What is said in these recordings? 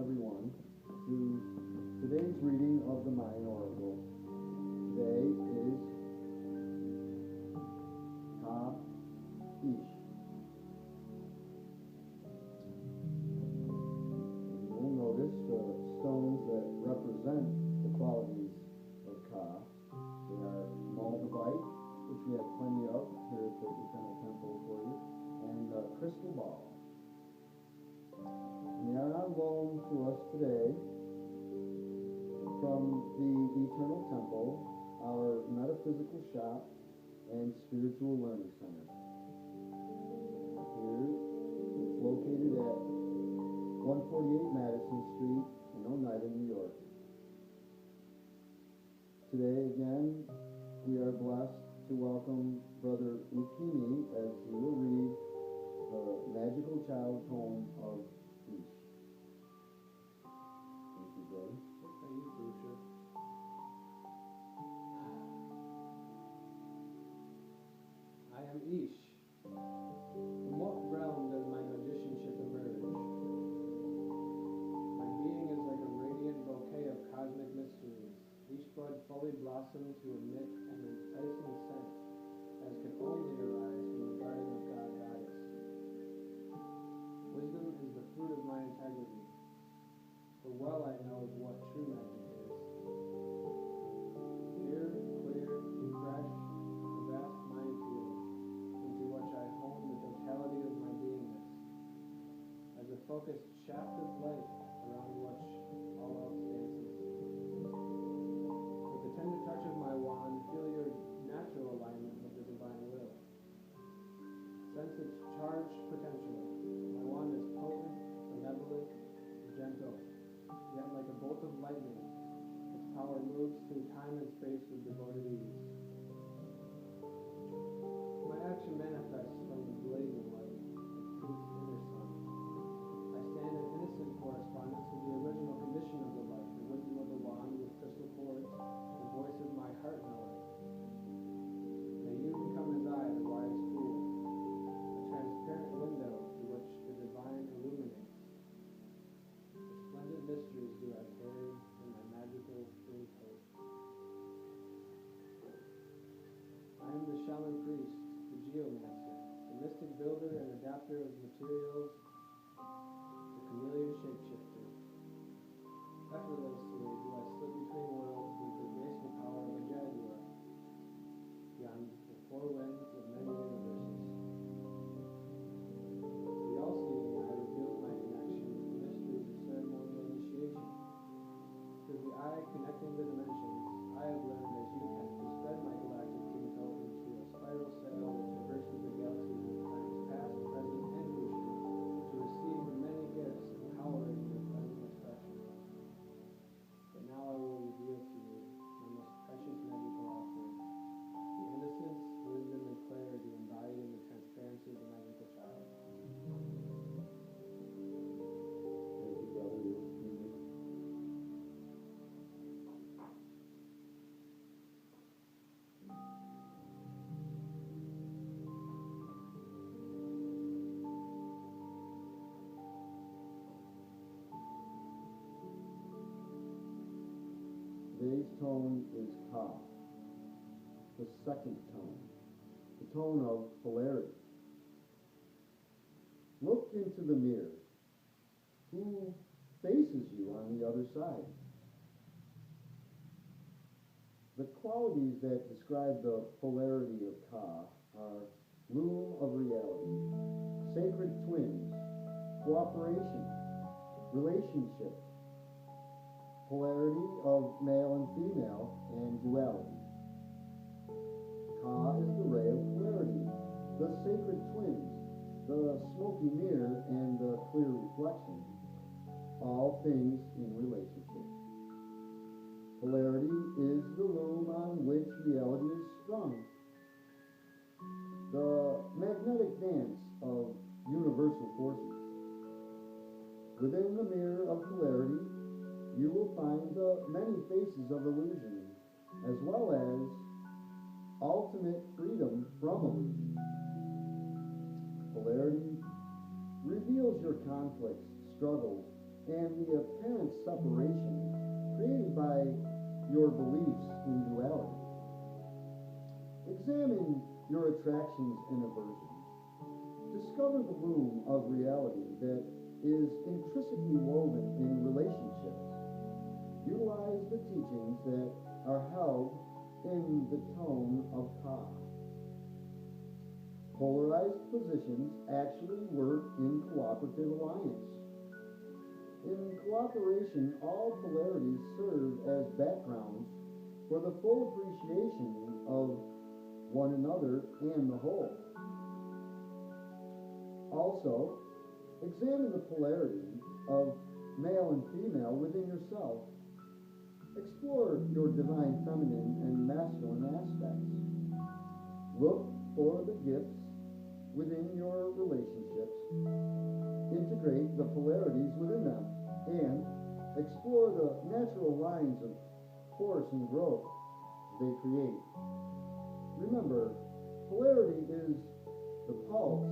everyone to today's reading of the Mayan Oracle. Today is Ka-ish. You'll notice the stones that represent the qualities of Ka. They are malachite, which we have plenty of here at the Eternal Temple for you, and crystal ball. And they are on loan to us today from the Eternal Temple, our metaphysical shop and spiritual learning center. Here, it's located at 148 Madison Street in Oneida, New York. Today, again, we are blessed to welcome Brother Ukini as he will read the magical child poem of Ish. Thank you, brother. Thank you, Bruce. I am Ish. From what realm does my magicianship emerge? My being is like a radiant bouquet of cosmic mysteries, each bud fully blossomed to emit an enticing scent, as could only arise from the garden of God Goddess. Wisdom is the fruit of my integrity, for well I know what true magic is. Pure, clear, fresh, a vast mind field, into which I hone the totality of my beingness, as a focused shaft of light around which all else dances. With the tender touch of my wand, feel your natural alignment with the divine will. Sense its charged potential. My wand is potent, benevolent, gentle, yet like a bolt of lightning, its power moves through time and space with devoted ease. My action manifests from the blazing light of truth's inner sun. I stand in innocent correspondence with the original condition of the light, the wisdom of the wand with crystal chords, the voice of my heart knowing. May you become as I, the wise fool, a transparent window through which the divine illuminates. Splendid mysteries do I carry in my magical free hope. I am the shaman priest, the geomancer, the mystic builder and adapter of materials, the chameleon shapeshifter. Effortlessly do I slip between worlds with the graceful power of a jaguar, beyond the four winds of many universes. The all-seeing eye reveals my connection with the mysteries of ceremonial initiation. Through the eye connecting the dimensions, I have learned as you can to spread my galactic kincoat into a spiral sail that traverses the galaxies of times past, present, and future, to receive the many gifts empowering your blending expression. But now I will reveal to you my most precious magical offering, the innocence, wisdom, and clarity embodied in the transparency of the magical child. Thank you, brother Ukini. Today's tone is Ka, the second tone, the tone of polarity. Look into the mirror. Who faces you on the other side? The qualities that describe the polarity of Ka are loom of reality, sacred twins, cooperation, relationship, polarity of male and female, and duality. Ka is the ray of polarity, the sacred twins, the smoky mirror, and the clear reflection, all things in relationship. Polarity is the loom on which reality is strung, the magnetic dance of universal forces. Within the mirror of polarity, you will find the many faces of illusion, as well as ultimate freedom from illusion. Polarity reveals your conflicts, struggles, and the apparent separation created by your beliefs in duality. Examine your attractions and aversions. Discover the loom of reality that is intrinsically woven in relationships. Utilize the teachings that are held in the tone of Ka. Polarized positions actually work in cooperative alliance. In cooperation, all polarities serve as backgrounds for the full appreciation of one another and the whole. Also, examine the polarity of male and female within yourself. Explore your divine feminine and masculine aspects. Look for the gifts within your relationships. Integrate the polarities within them and explore the natural lines of force and growth they create. Remember, polarity is the pulse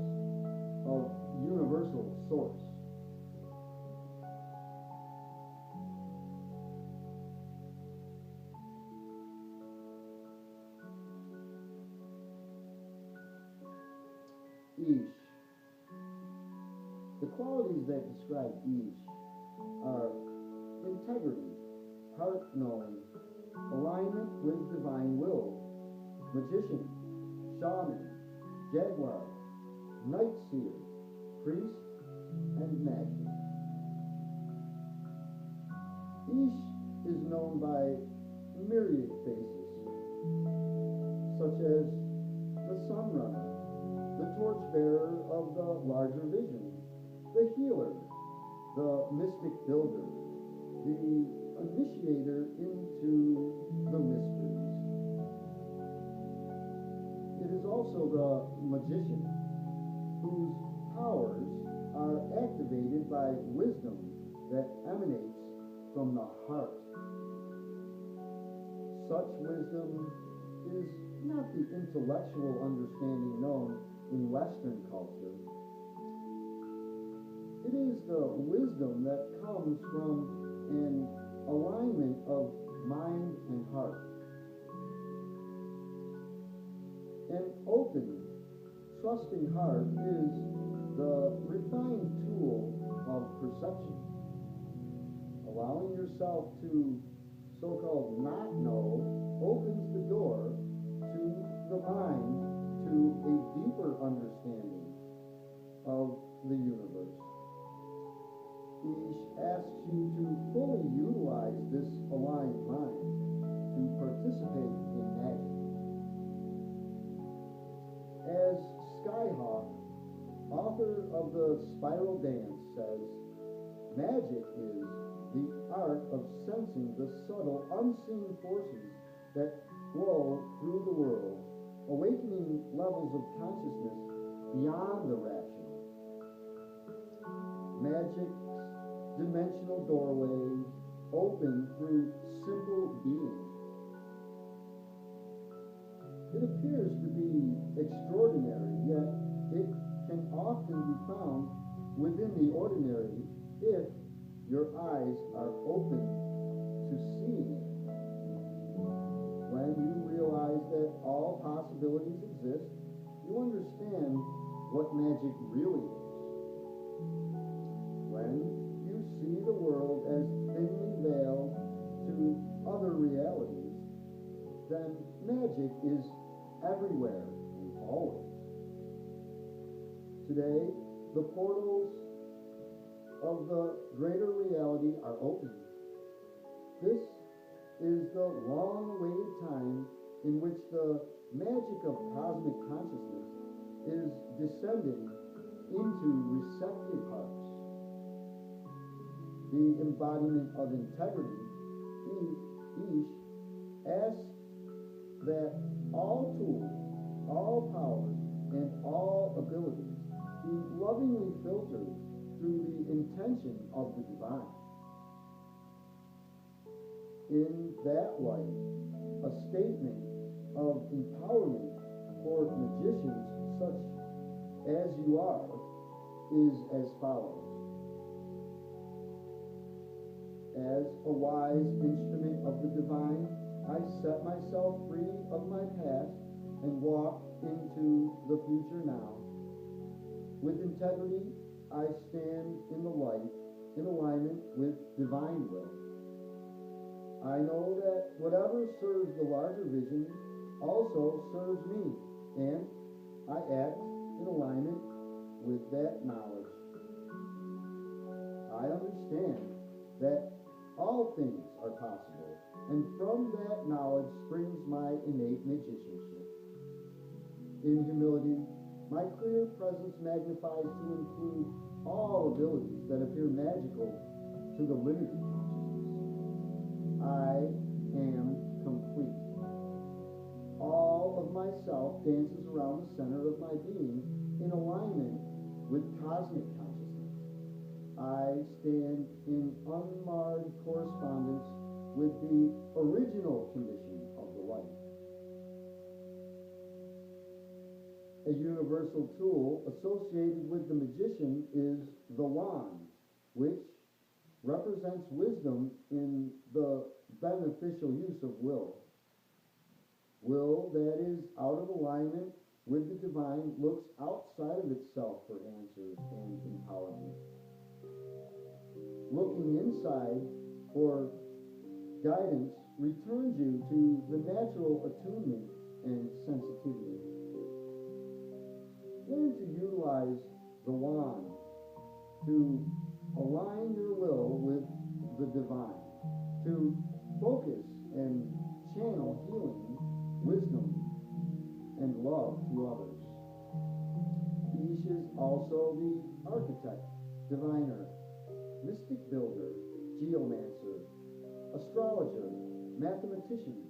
of universal source. Ish. The qualities that describe Ish are integrity, heart knowing, alignment with divine will, magician, shaman, jaguar, night seer, priest, and magi. Ish is known by myriad faces, such as the sun runner, the torchbearer of the larger vision, the healer, the mystic builder, the initiator into the mysteries. It is also the magician, whose powers are activated by wisdom that emanates from the heart. Such wisdom is not the intellectual understanding known in Western culture. It is the wisdom that comes from an alignment of mind and heart. An open, trusting heart is the refined tool of perception. Allowing yourself to so-called not know opens the door to the mind to a deeper understanding of the universe. Ish asks you to fully utilize this aligned mind to participate in magic. As Skyhawk, author of the Spiral Dance, says, magic is the art of sensing the subtle, unseen forces that flow through the world, awakening levels of consciousness beyond the rational. Magic's dimensional doorways open through simple being. It appears to be extraordinary, yet it can often be found within the ordinary if your eyes are open to seeing it. When you realize that all possibilities exist, you understand what magic really is. When you see the world as thinly veiled to other realities, then magic is everywhere and always. Today, the portals of the greater reality are open. This is the long-awaited time in which the magic of cosmic consciousness is descending into receptive hearts. The embodiment of integrity, Ish, asks that all tools, all powers, and all abilities be lovingly filtered through the intention of the divine. In that light, a statement of empowerment for magicians such as you are is as follows. As a wise instrument of the divine, I set myself free of my past and walk into the future now. With integrity, I stand in the light, in alignment with divine will. I know that whatever serves the larger vision also serves me, and I act in alignment with that knowledge. I understand that all things are possible, and from that knowledge springs my innate magicianship. In humility, my clear presence magnifies to include all abilities that appear magical to the limited consciousness. I am complete. All of myself dances around the center of my being in alignment with cosmic consciousness. I stand in unmarred correspondence with the original condition of the light. A universal tool associated with the magician is the wand, which represents wisdom in the beneficial use of will. Will that is out of alignment with the divine looks outside of itself for answers and empowerment. Looking inside for guidance returns you to the natural attunement and sensitivity. Learn to utilize the wand to align your will with the divine, to focus and channel healing, wisdom, and love to others. Ish is also the architect, diviner, mystic builder, geomancer, astrologer, mathematician,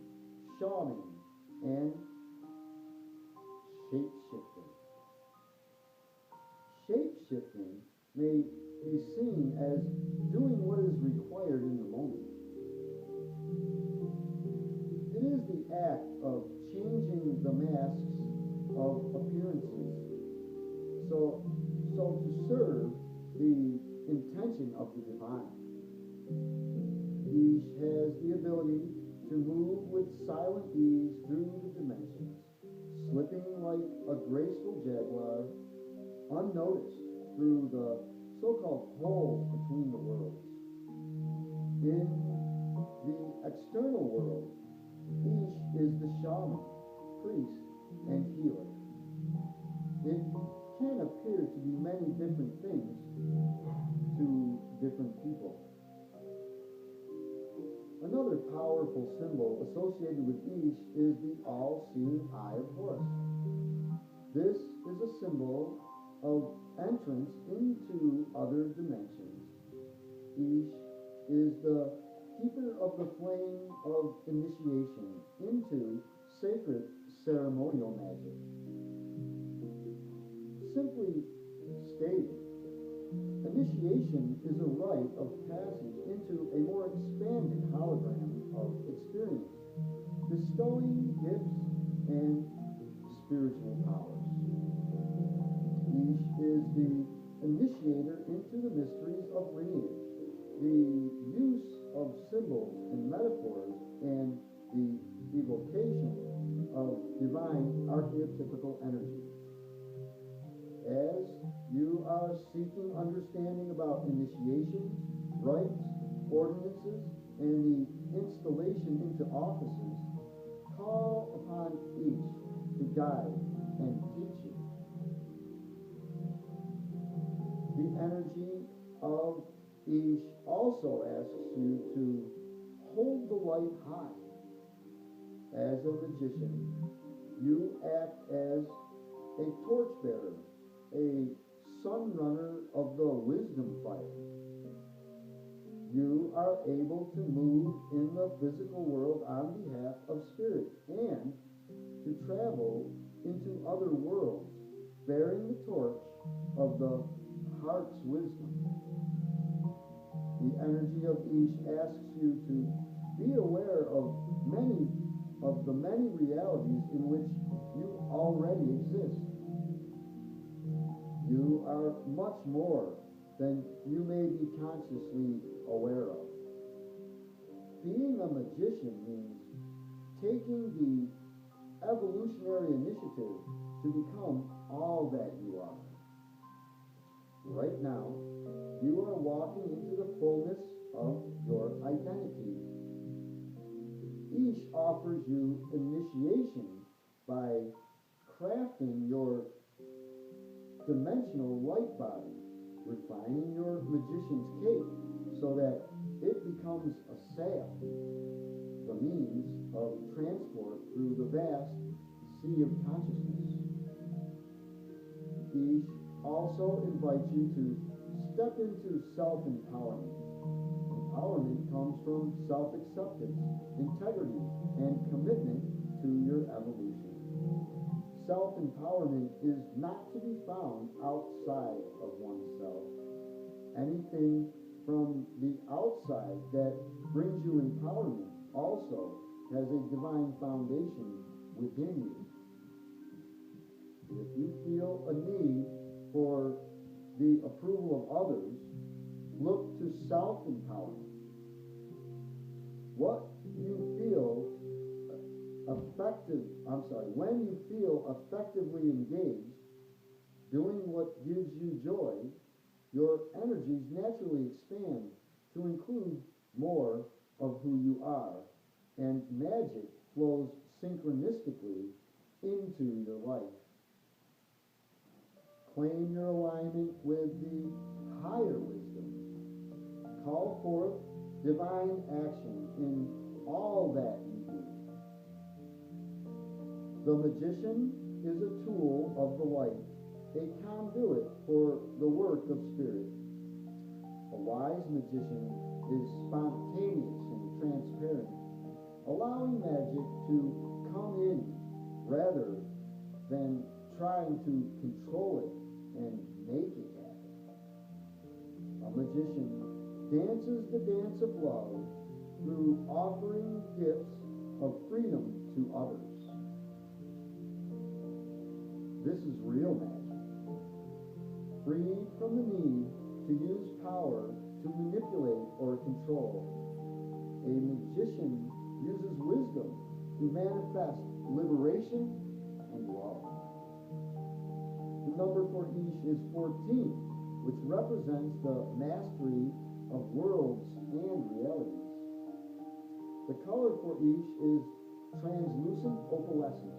shaman, and shapeshifter. Shape-shifting may be seen as doing what is required in the moment. It is the act of changing the masks of appearances so to serve the intention of the divine. Ish has the ability to move with silent ease through the dimensions, slipping like a graceful jaguar, unnoticed through the so-called holes between the worlds. In the external world, Ish is the shaman, priest, and healer. It can appear to be many different things to different people. Another powerful symbol associated with Ish is the all-seeing eye of Horus. This is a symbol of entrance into other dimensions. Ish is the keeper of the flame of initiation into sacred ceremonial magic. Simply stated, initiation is a rite of passage into a more expanded hologram of experience, bestowing gifts and spiritual powers. Ish is the initiator into the mysteries of lineage, the use of symbols and metaphors, and the evocation of divine archetypical energy. As you are seeking understanding about initiations, rites, ordinances, and the installation into offices, call upon Ish to guide and teach you. The energy of Ish also asks you to hold the light high. As a magician, you act as a torchbearer, a sun runner of the wisdom fire. You are able to move in the physical world on behalf of spirit and to travel into other worlds, bearing the torch of the heart's wisdom. The energy of Ish asks you to be aware of the many realities in which you already exist. You are much more than you may be consciously aware of. Being a magician means taking the evolutionary initiative to become all that you are. Right now, you are walking into the fullness of your identity. Each offers you initiation by crafting your dimensional light body, refining your magician's cape so that it becomes a sail, the means of transport through the vast sea of consciousness. Each also invites you to step into self-empowerment. Empowerment comes from self-acceptance, integrity, and commitment to your evolution. Self-empowerment is not to be found outside of oneself. Anything from the outside that brings you empowerment also has a divine foundation within you. If you feel a need for the approval of others, look to self-empowerment. When you feel effectively engaged, doing what gives you joy, your energies naturally expand to include more of who you are, and magic flows synchronistically into your life. Claim your alignment with the higher wisdom. Call forth divine action in all that you do. The magician is a tool of the light, a conduit for the work of spirit. A wise magician is spontaneous and transparent, allowing magic to come in rather than trying to control it and make it happen. A magician dances the dance of love through offering gifts of freedom to others. This is real magic, freed from the need to use power to manipulate or control. A magician uses wisdom to manifest liberation and love. The number for each is 14, which represents the mastery of worlds and realities. The color for each is translucent opalescence.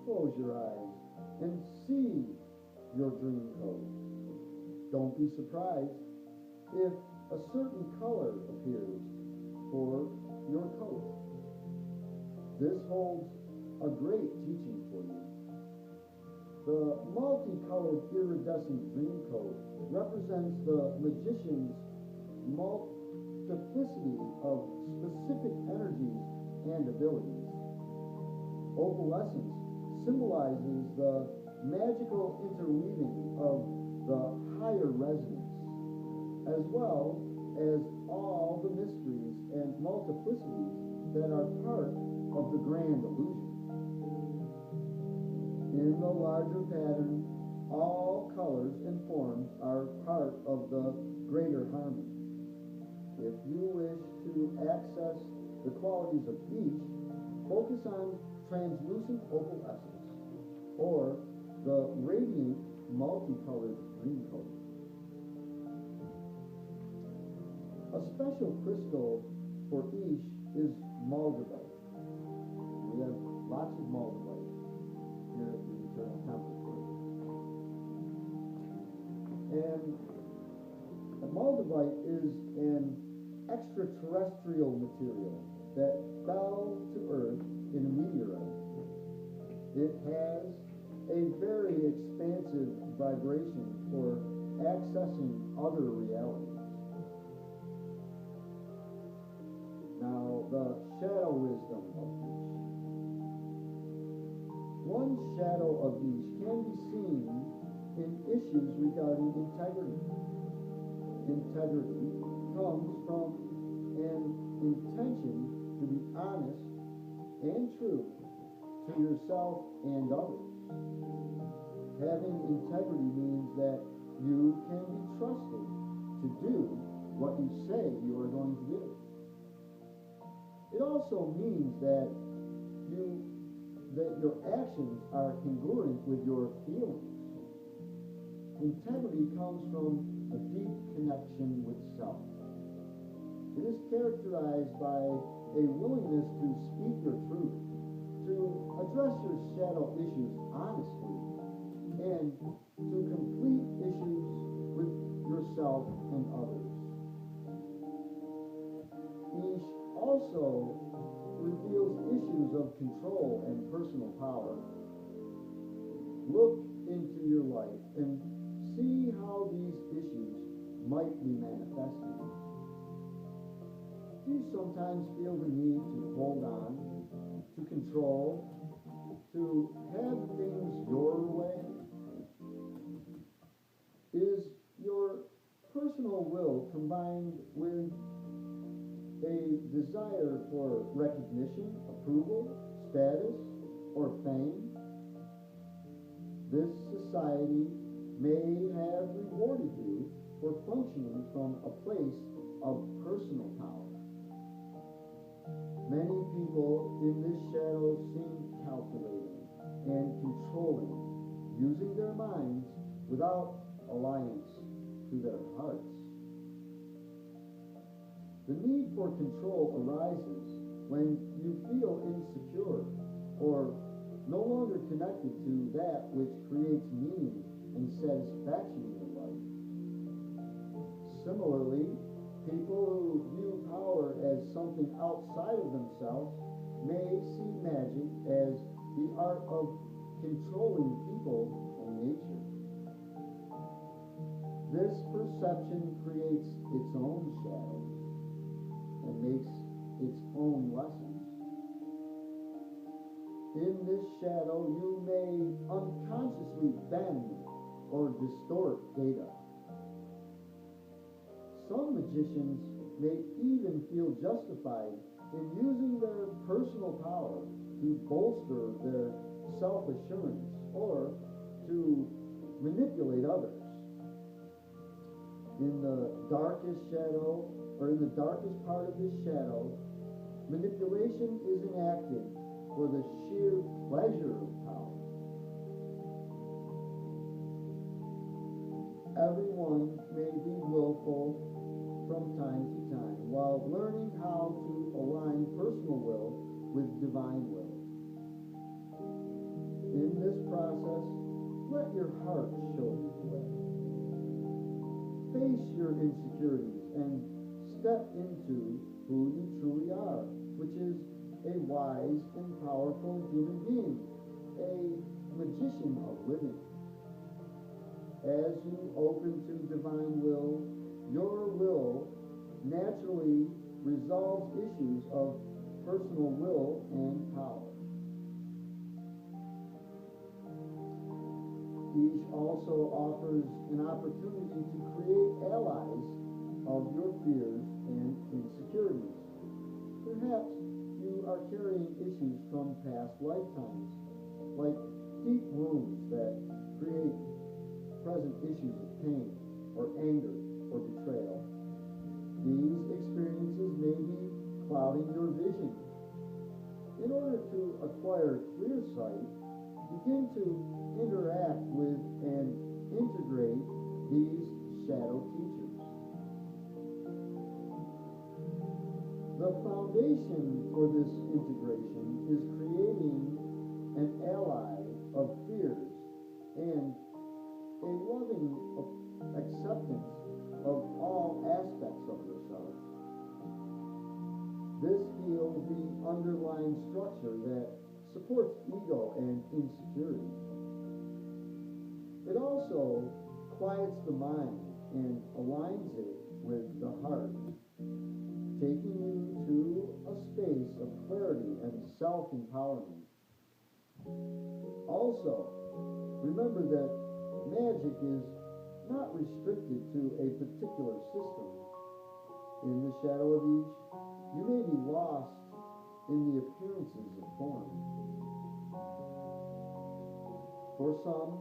Close your eyes and see your dream code. Don't be surprised if a certain color appears for your code. This holds a great teaching for you. The multicolored iridescent dream code represents the magician's multiplicity of specific energies and abilities. Opalescence symbolizes the magical interweaving of the higher resonance, as well as all the mysteries and multiplicities that are part of the grand illusion. In the larger pattern, all colors and forms are part of the greater harmony. If you wish to access the qualities of each, focus on translucent opalescence or the radiant multicolored dream code. A special crystal for each is moldavite. We have lots of moldavite here at the Eternal Temple for you. And the moldavite is an extraterrestrial material that fell to Earth in a meteorite. It has a very expansive vibration for accessing other realities. Now, the shadow wisdom of each. One shadow of each can be seen in issues regarding integrity. Integrity comes from an intention to be honest and true to yourself and others. Having integrity means that you can be trusted to do what you say you are going to do. It also means that you your actions are congruent with your feelings. Integrity comes from a deep connection with self. It is characterized by a willingness to speak your truth, to address your shadow issues honestly, and to complete issues with yourself and others. Each also reveals issues of control and personal power. Look into your life and see how these issues might be manifesting. Do you sometimes feel the need to hold on, to control, to have things your way? Is your personal will combined with a desire for recognition, approval, status, or fame? This society may have rewarded you for functioning from a place of personal power. Many people in this shadow seem calculating and controlling, using their minds without alliance to their hearts. The need for control arises when you feel insecure or no longer connected to that which creates meaning and satisfaction in your life. Similarly, people who view power as something outside of themselves may see magic as the art of controlling people and nature. This perception creates its own shadows and makes its own lessons. In this shadow, you may unconsciously bend or distort data. Some magicians may even feel justified in using their personal power to bolster their self-assurance or to manipulate others. In the darkest shadow, or in the darkest part of this shadow, manipulation is enacted for the sheer pleasure of power. Everyone may be willful from time to time while learning how to align personal will with divine will. In this process, let your heart show you the way. Face your insecurities and step into who you truly are, which is a wise and powerful human being, a magician of living. As you open to divine will, your will naturally resolves issues of personal will and power. Each also offers an opportunity to create allies of your fears and insecurities. Perhaps you are carrying issues from past lifetimes, like deep wounds that create present issues of pain or anger or betrayal. These experiences may be clouding your vision. In order to acquire clear sight, begin to interact with and integrate these shadow teachers. The foundation for this integration is creating an ally of fears and a loving acceptance of all aspects of yourself. This heals the underlying structure that supports ego and insecurity. It also quiets the mind and aligns it with the heart, taking you to a space of clarity and self-empowerment. Also, remember that magic is not restricted to a particular system. In the shadow of each, you may be lost in the appearances of form. For some,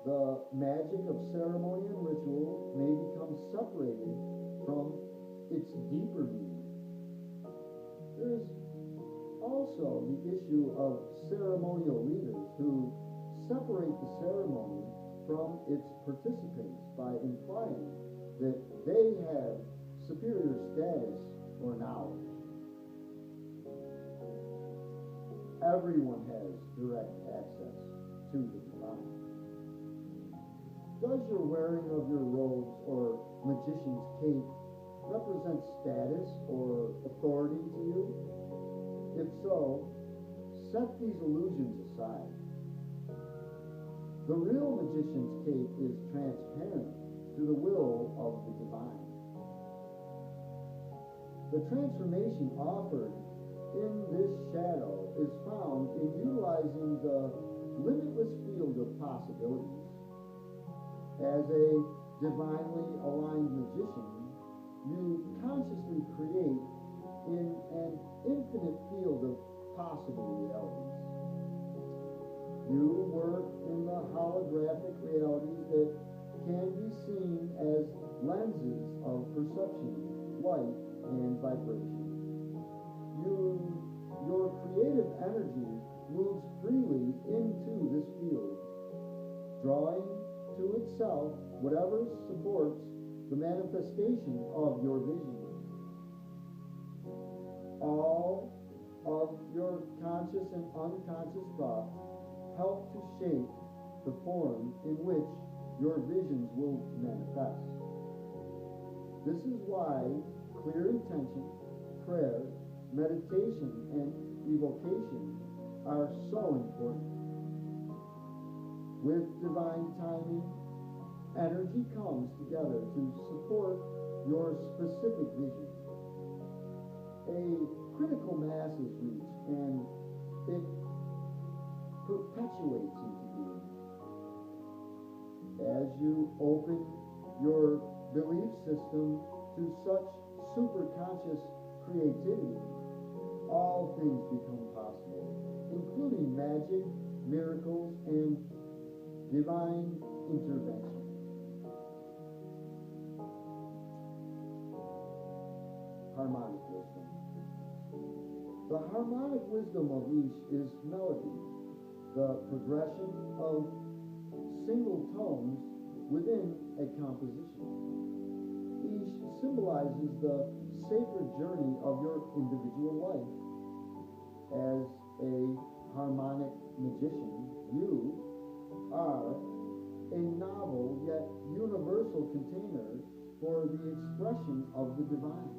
the magic of ceremony and ritual may become separated from its deeper meaning. There's also the issue of ceremonial leaders who separate the ceremony from its participants by implying that they have superior status or knowledge. Everyone has direct access to the divine. Does your wearing of your robes or magician's cape represent status or authority to you? If so, set these illusions aside. The real magician's cape is transparent to the will of the divine. The transformation offered in this shadow is found in utilizing the limitless field of possibilities. As a divinely aligned magician, you consciously create in an infinite field of possible realities. You work in the holographic realities that can be seen as lenses of perception, light, and vibration. Your creative energy moves freely into this field, drawing to itself whatever supports the manifestation of your vision. All of your conscious and unconscious thoughts help to shape the form in which your visions will manifest. This is why clear intention, prayer, meditation, and evocation are so important. With divine timing, energy comes together to support your specific vision. A critical mass is reached and it perpetuates into being. As you open your belief system to such superconscious creativity, all things become possible, including magic, miracles, and divine intervention. Harmonic wisdom. The harmonic wisdom of each is melody, the progression of single tones within a composition. Each symbolizes the sacred journey of your individual life. As a harmonic magician, you are a novel yet universal container for the expression of the divine.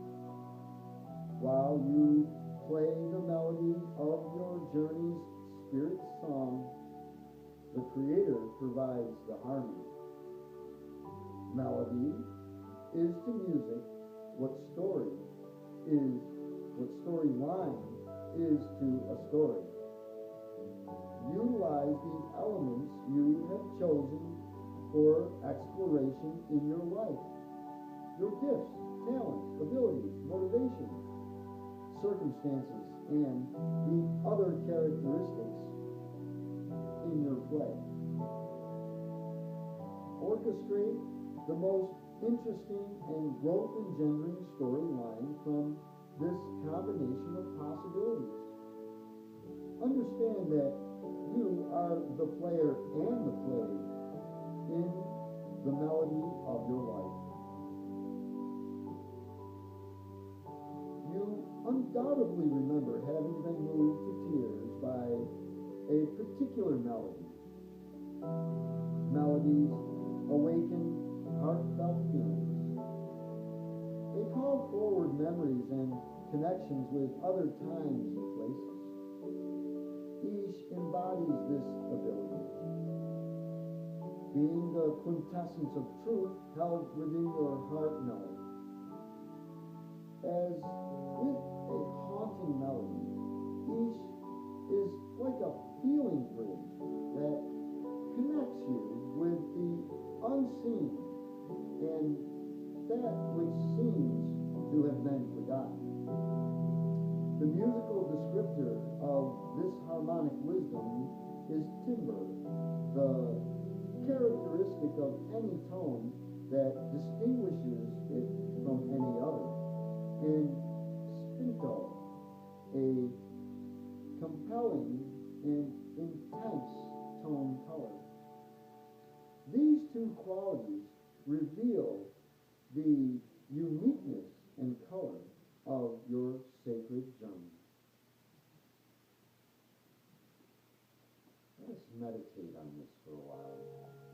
While you play the melody of your journey's spirit song, the Creator provides the harmony. Melody is to music what storyline is to a story. Utilize the elements you have chosen for exploration in your life. Your gifts, talents, abilities, motivations, circumstances, and the other characteristics in your play. Orchestrate the most interesting and growth-engendering storyline from this combination of possibilities. Understand that you are the player and the play in the melody of your life. You undoubtedly remember having been moved to tears by a particular melody. Melodies awaken heartfelt feelings. They call forward memories and connections with other times and places. Each embodies this ability, being the quintessence of truth held within your heart knowing. As with a haunting melody, each is like a feeling bridge that connects you with the unseen and that which seems to have been forgotten. The musical descriptor of this harmonic wisdom is timbre, the characteristic of any tone that distinguishes it from any other, and spinto, a compelling and intense tone color. These two qualities reveal the uniqueness and color of your sacred gem. Let us meditate on this for a while.